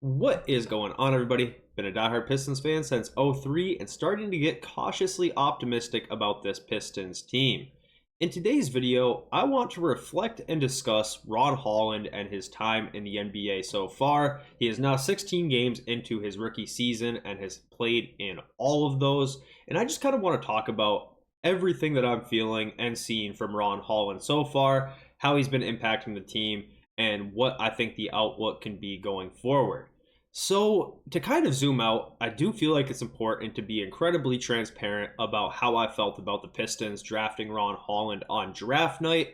What is going on, everybody? Been a diehard Pistons fan since '03 and starting to get cautiously optimistic about this Pistons team. In today's video, I want to reflect and discuss Ron Holland and his time in the NBA so far. He is now 16 games into his rookie season and has played in all of those. And I just kind of want to talk about everything that I'm feeling and seeing from Ron Holland so far, how he's been impacting the team, and what I think the outlook can be going forward. So, to kind of zoom out, I do feel like it's important to be incredibly transparent about how I felt about the Pistons drafting Ron Holland on draft night.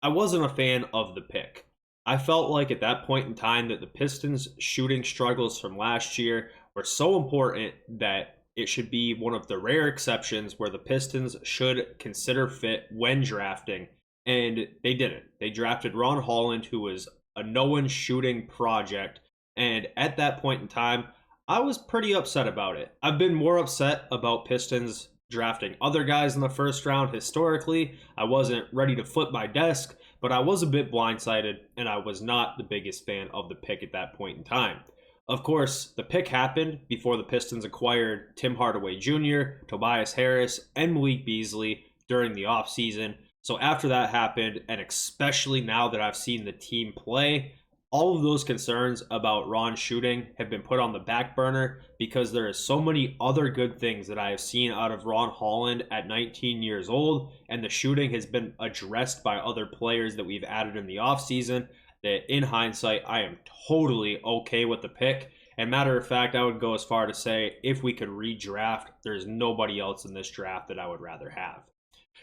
I wasn't a fan of the pick. I felt like at that point in time that the Pistons' shooting struggles from last year were so important that it should be one of the rare exceptions where the Pistons should consider fit when drafting, and they didn't. They drafted Ron Holland, who was a no-one shooting project. And at that point in time, I was pretty upset about it. I've been more upset about Pistons drafting other guys in the first round historically. I wasn't ready to flip my desk, but I was a bit blindsided, and I was not the biggest fan of the pick at that point in time. Of course, the pick happened before the Pistons acquired Tim Hardaway Jr., Tobias Harris, and Malik Beasley during the offseason. So after that happened, and especially now that I've seen the team play, all of those concerns about Ron shooting have been put on the back burner because there is so many other good things that I have seen out of Ron Holland at 19 years old, and the shooting has been addressed by other players that we've added in the offseason, that in hindsight, I am totally okay with the pick. And matter of fact, I would go as far to say if we could redraft, there's nobody else in this draft that I would rather have.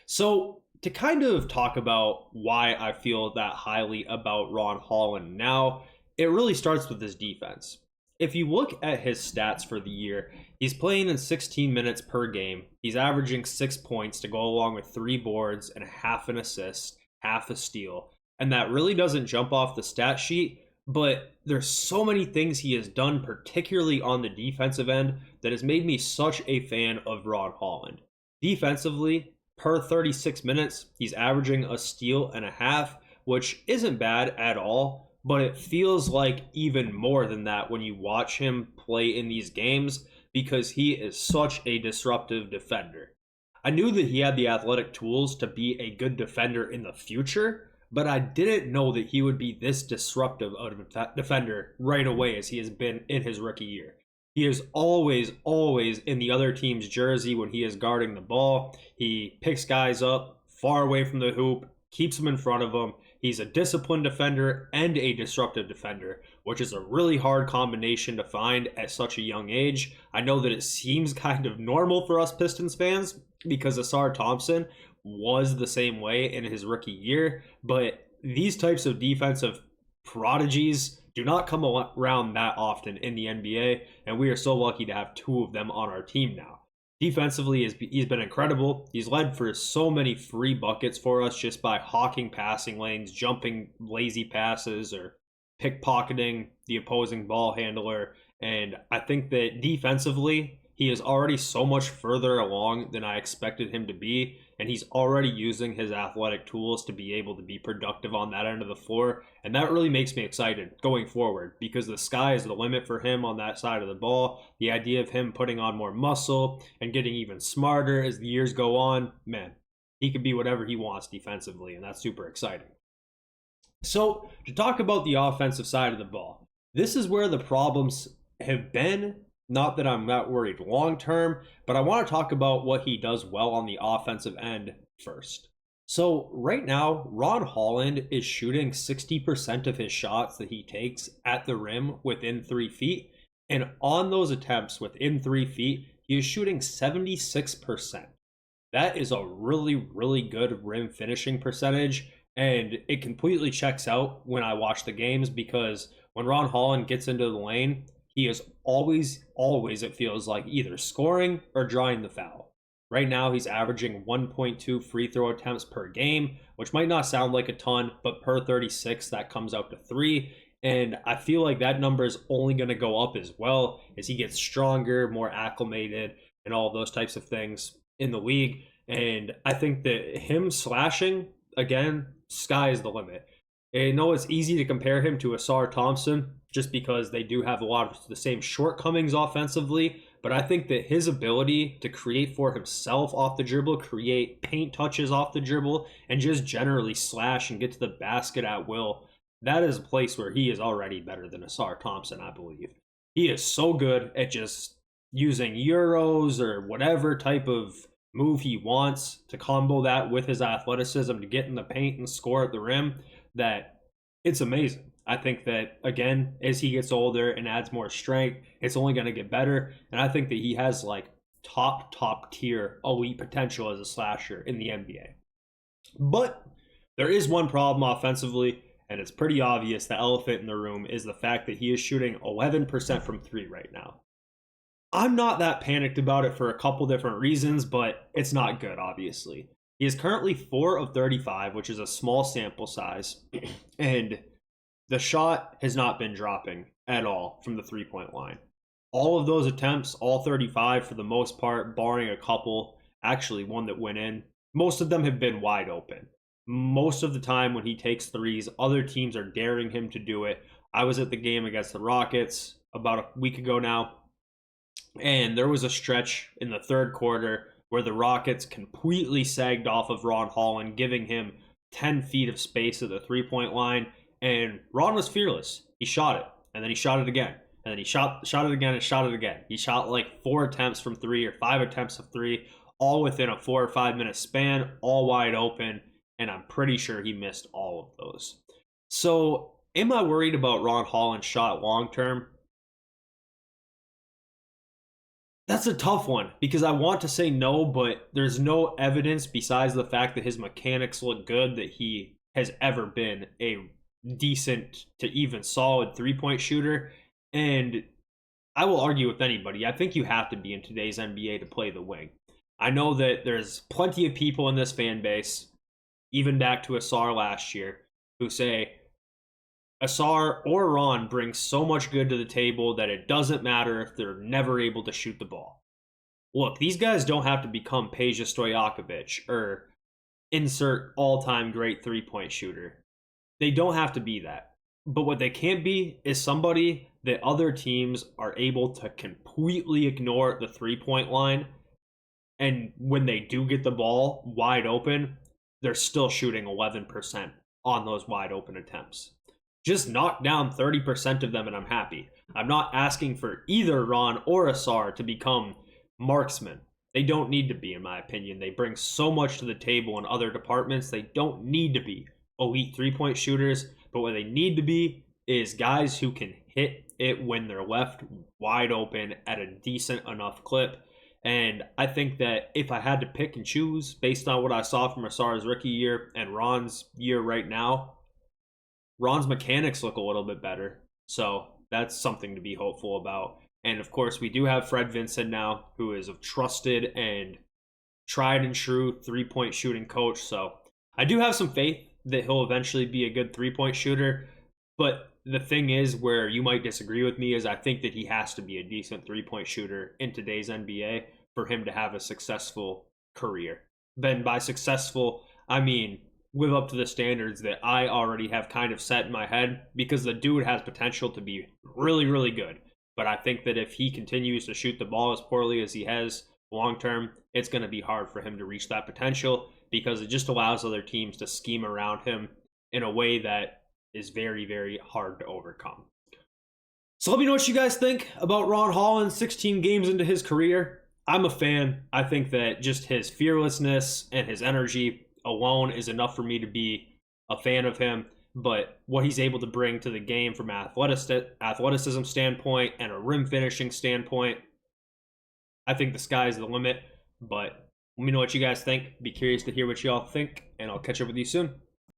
So to kind of talk about why I feel that highly about Ron Holland now, it really starts with his defense. If you look at his stats for the year, he's playing in 16 minutes per game. He's averaging 6 points to go along with 3 boards and half an assist, half a steal. And that really doesn't jump off the stat sheet, but there's so many things he has done, particularly on the defensive end, that has made me such a fan of Ron Holland. Defensively, per 36 minutes, he's averaging a steal and a half, which isn't bad at all, but it feels like even more than that when you watch him play in these games because he is such a disruptive defender. I knew that he had the athletic tools to be a good defender in the future, but I didn't know that he would be this disruptive of a defender right away as he has been in his rookie year. He is always in the other team's jersey when he is guarding the ball. He picks guys up far away from the hoop, keeps them in front of him. He's a disciplined defender and a disruptive defender, which is a really hard combination to find at such a young age. I know that it seems kind of normal for us Pistons fans because Ausar Thompson was the same way in his rookie year, but these types of defensive prodigies do not come around that often in the NBA, and we are so lucky to have 2 of them on our team now. Defensively, he's been incredible. He's led for so many free buckets for us just by hawking passing lanes, jumping lazy passes, or pickpocketing the opposing ball handler. And I think that defensively, he is already so much further along than I expected him to be, and he's already using his athletic tools to be able to be productive on that end of the floor, and that really makes me excited going forward because the sky is the limit for him on that side of the ball. The idea of him putting on more muscle and getting even smarter as the years go on, man, he can be whatever he wants defensively, and that's super exciting. So, to talk about the offensive side of the ball, this is where the problems have been. Not that I'm not worried long term, but I want to talk about what he does well on the offensive end first. So right now, Ron Holland is shooting 60% of his shots that he takes at the rim within 3 feet. And on those attempts within 3 feet, he is shooting 76%. That is a really good rim finishing percentage. And it completely checks out when I watch the games because when Ron Holland gets into the lane, he is always, it feels like, either scoring or drawing the foul. Right now, he's averaging 1.2 free throw attempts per game, which might not sound like a ton, but per 36, that comes out to 3. And I feel like that number is only going to go up as well as he gets stronger, more acclimated, and all those types of things in the league. And I think that him slashing, again, sky is the limit. I know it's easy to compare him to Ausar Thompson, just because they do have a lot of the same shortcomings offensively. But I think that his ability to create for himself off the dribble, create paint touches off the dribble, and just generally slash and get to the basket at will, that is a place where he is already better than Ausar Thompson, I believe. He is so good at just using Euros or whatever type of move he wants to combo that with his athleticism to get in the paint and score at the rim, that it's amazing. I think that, again, as he gets older and adds more strength, it's only going to get better. And I think that he has like top tier elite potential as a slasher in the NBA. But there is one problem offensively, and it's pretty obvious. The elephant in the room is the fact that he is shooting 11% from three right now. I'm not that panicked about it for a couple different reasons, but it's not good, obviously. He is currently 4 of 35, which is a small sample size, and the shot has not been dropping at all from the three-point line. All of those attempts, all 35 for the most part, barring a couple, actually one that went in, most of them have been wide open. Most of the time when he takes threes, other teams are daring him to do it. I was at the game against the Rockets about a week ago now, and there was a stretch in the third quarter where the Rockets completely sagged off of Ron Holland, giving him 10 feet of space at the three-point line. And Ron was fearless. He shot it, and then he shot it again, and then he shot it again and shot it again. He shot like 4 attempts from three or 5 attempts of three, all within a 4 or 5 minute span, all wide open, and I'm pretty sure he missed all of those. So, am I worried about Ron Holland's shot long term? That's a tough one because I want to say no, but there's no evidence besides the fact that his mechanics look good that he has ever been a decent to even solid three-point shooter. And I will argue with anybody. I think you have to be in today's NBA to play the wing. I know that there's plenty of people in this fan base, even back to Ausar last year, who say Ausar or Ron brings so much good to the table that it doesn't matter if they're never able to shoot the ball. Look, these guys don't have to become Peja Stojakovic or insert all-time great three-point shooter. They don't have to be that. But what they can be is somebody that other teams are able to completely ignore at the three-point line. And when they do get the ball wide open, they're still shooting 11% on those wide open attempts. Just knock down 30% of them and I'm happy. I'm not asking for either Ron or Ausar to become marksmen. They don't need to be, in my opinion. They bring so much to the table in other departments. They don't need to be elite three-point shooters, but what they need to be is guys who can hit it when they're left wide open at a decent enough clip. And I think that if I had to pick and choose based on what I saw from Ausar's rookie year and Ron's year right now, Ron's mechanics look a little bit better. So that's something to be hopeful about. And of course, we do have Fred Vincent now, who is a trusted and tried and true three-point shooting coach. So I do have some faith that he'll eventually be a good three-point shooter. But the thing is, where you might disagree with me, is I think that he has to be a decent three-point shooter in today's NBA for him to have a successful career. Then by successful, I mean live up to the standards that I already have kind of set in my head, because the dude has potential to be really, really good. But I think that if he continues to shoot the ball as poorly as he has long term, it's going to be hard for him to reach that potential, because it just allows other teams to scheme around him in a way that is very, very hard to overcome. So let me know what you guys think about Ron Holland 16 games into his career. I'm a fan. I think that just his fearlessness and his energy alone is enough for me to be a fan of him. But what he's able to bring to the game from an athleticism standpoint and a rim finishing standpoint, I think the sky's the limit. But let me know what you guys think. Be curious to hear what y'all think, and I'll catch up with you soon.